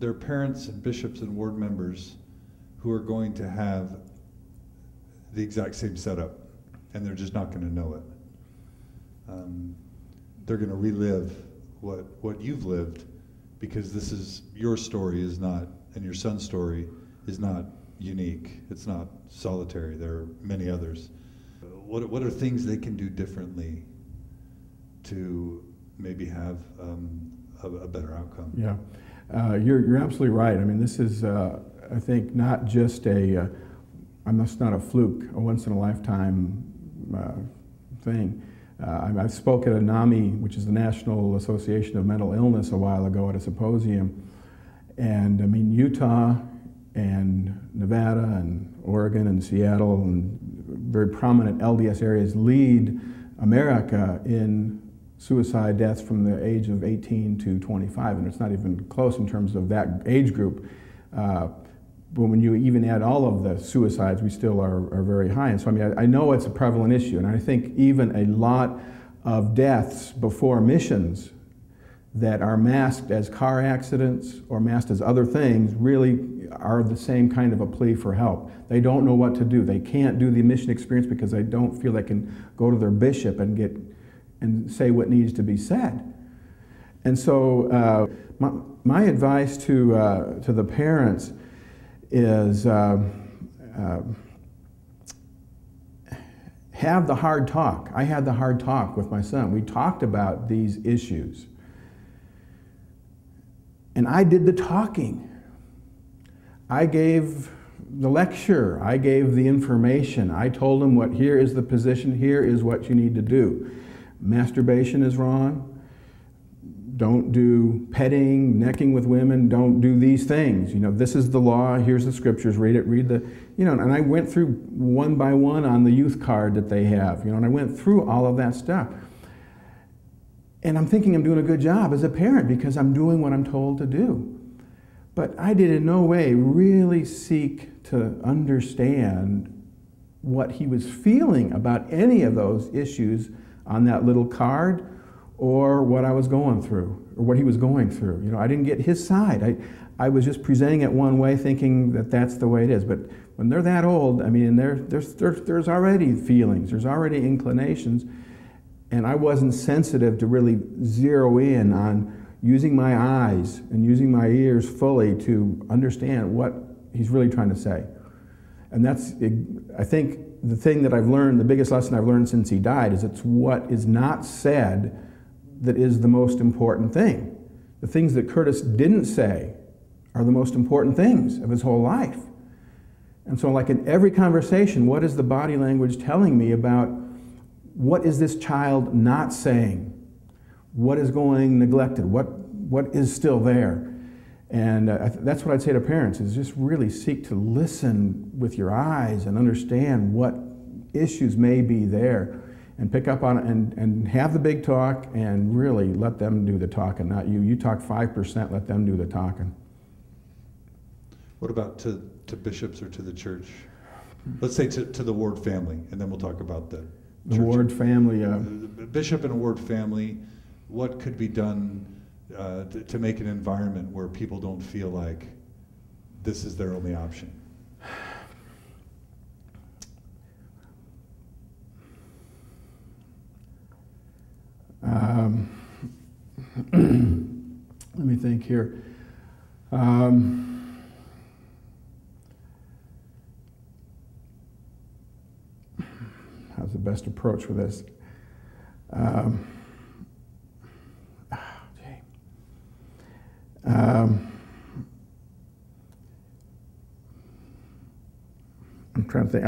there are parents and bishops and ward members who are going to have the exact same setup, and they're just not going to know it. They're going to relive what you've lived, because this is your story is not, and your son's story is not unique. It's not solitary. There are many others. What are things they can do differently to maybe have a better outcome? Yeah, you're absolutely right. I mean, this is, I think, not just that's not a fluke, a once-in-a-lifetime thing. I spoke at a NAMI, which is the National Association of Mental Illness, a while ago at a symposium. And I mean, Utah and Nevada and Oregon and Seattle and very prominent LDS areas lead America in suicide deaths from the age of 18 to 25. And it's not even close in terms of that age group. But when you even add all of the suicides, we still are very high. And so, I mean, I know it's a prevalent issue, and I think even a lot of deaths before missions that are masked as car accidents or masked as other things really are the same kind of a plea for help. They don't know what to do. They can't do the mission experience because they don't feel they can go to their bishop and say what needs to be said. And so my advice to the parents is have the hard talk. I had the hard talk with my son. We talked about these issues. And I did the talking. I gave the lecture. I gave the information. I told him here is the position, here is what you need to do. Masturbation is wrong. Don't do petting, necking with women, don't do these things. You know, this is the law, here's the scriptures, read it, and I went through one by one on the youth card that they have, and I went through all of that stuff. And I'm thinking I'm doing a good job as a parent because I'm doing what I'm told to do. But I did in no way really seek to understand what he was feeling about any of those issues on that little card, or what I was going through, or what he was going through. I didn't get his side. I was just presenting it one way, thinking that that's the way it is. But when they're that old, I mean, there's already feelings, there's already inclinations, and I wasn't sensitive to really zero in on using my eyes and using my ears fully to understand what he's really trying to say. And that's, I think, the thing that I've learned, the biggest lesson I've learned since he died, is it's what is not said that is the most important thing. The things that Curtis didn't say are the most important things of his whole life. And so, like in every conversation, what is the body language telling me about what is this child not saying? What is going neglected? What is still there? And that's what I'd say to parents, is just really seek to listen with your eyes and understand what issues may be there, and pick up on it and have the big talk and really let them do the talking, not you. You talk 5%, let them do the talking. What about to bishops or to the church? Let's say to the ward family, and then we'll talk about the ward family. Bishop and a ward family, what could be done to make an environment where people don't feel like this is their only option? Let me think here. How's the best approach for this? I'm trying to think.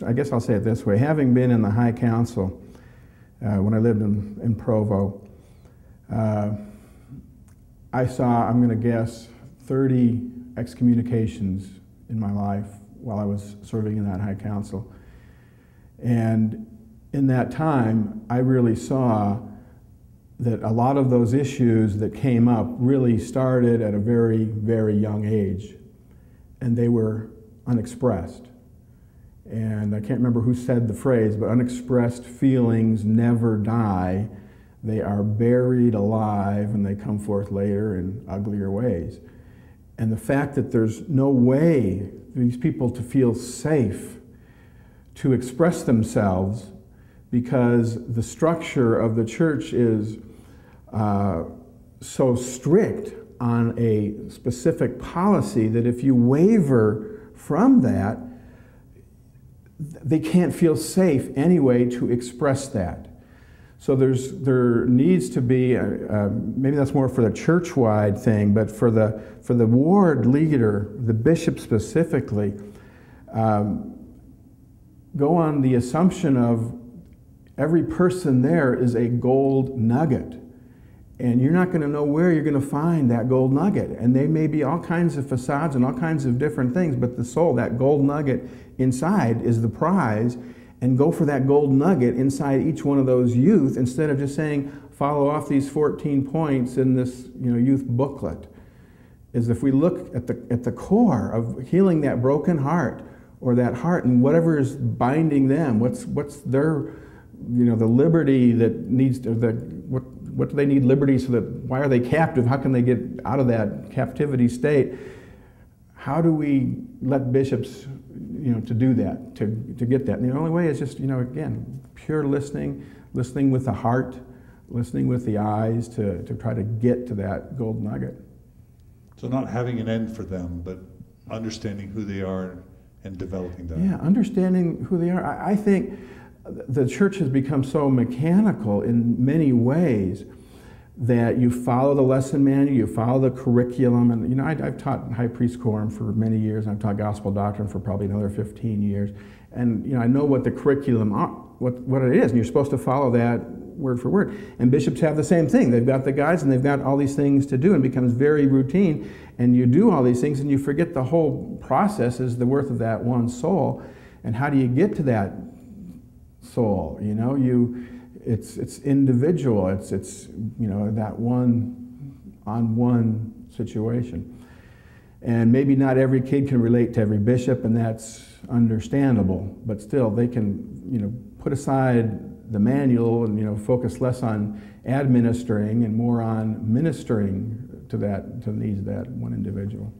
I guess I'll say it this way. Having been in the High Council when I lived in Provo, I saw, I'm going to guess, 30 excommunications in my life while I was serving in that High Council. And in that time, I really saw that a lot of those issues that came up really started at a very, very young age, and they were unexpressed. And I can't remember who said the phrase, but unexpressed feelings never die. They are buried alive and they come forth later in uglier ways. And the fact that there's no way for these people to feel safe to express themselves because the structure of the church is so strict on a specific policy that if you waver from that, they can't feel safe anyway to express that. So there needs to be, maybe that's more for the church-wide thing, but for the ward leader, the bishop specifically, go on the assumption of every person there is a gold nugget. And you're not going to know where you're going to find that gold nugget. And they may be all kinds of facades and all kinds of different things, but the soul, that gold nugget inside is the prize. And go for that gold nugget inside each one of those youth instead of just saying, follow off these 14 points in this youth booklet. Is if we look at the core of healing that broken heart, or that heart and whatever is binding them, what's their, the liberty that needs to, what do they need liberty so that, why are they captive? How can they get out of that captivity state? How do we let bishops, to do that, to get that? And the only way is just, again, pure listening with the heart, listening with the eyes to try to get to that gold nugget. So not having an end for them, but understanding who they are and developing that. Yeah, understanding who they are. I think the church has become so mechanical in many ways that you follow the lesson manual, you follow the curriculum, and I've taught high priest quorum for many years, and I've taught gospel doctrine for probably another 15 years, and I know what the curriculum, what it is, and you're supposed to follow that word for word. And bishops have the same thing. They've got the guides and they've got all these things to do, and it becomes very routine, and you do all these things and you forget the whole process is the worth of that one soul, and how do you get to that soul? It's individual. It's that one-on-one situation. And maybe not every kid can relate to every bishop, and that's understandable. But still, they can put aside the manual and focus less on administering and more on ministering to the needs of that one individual.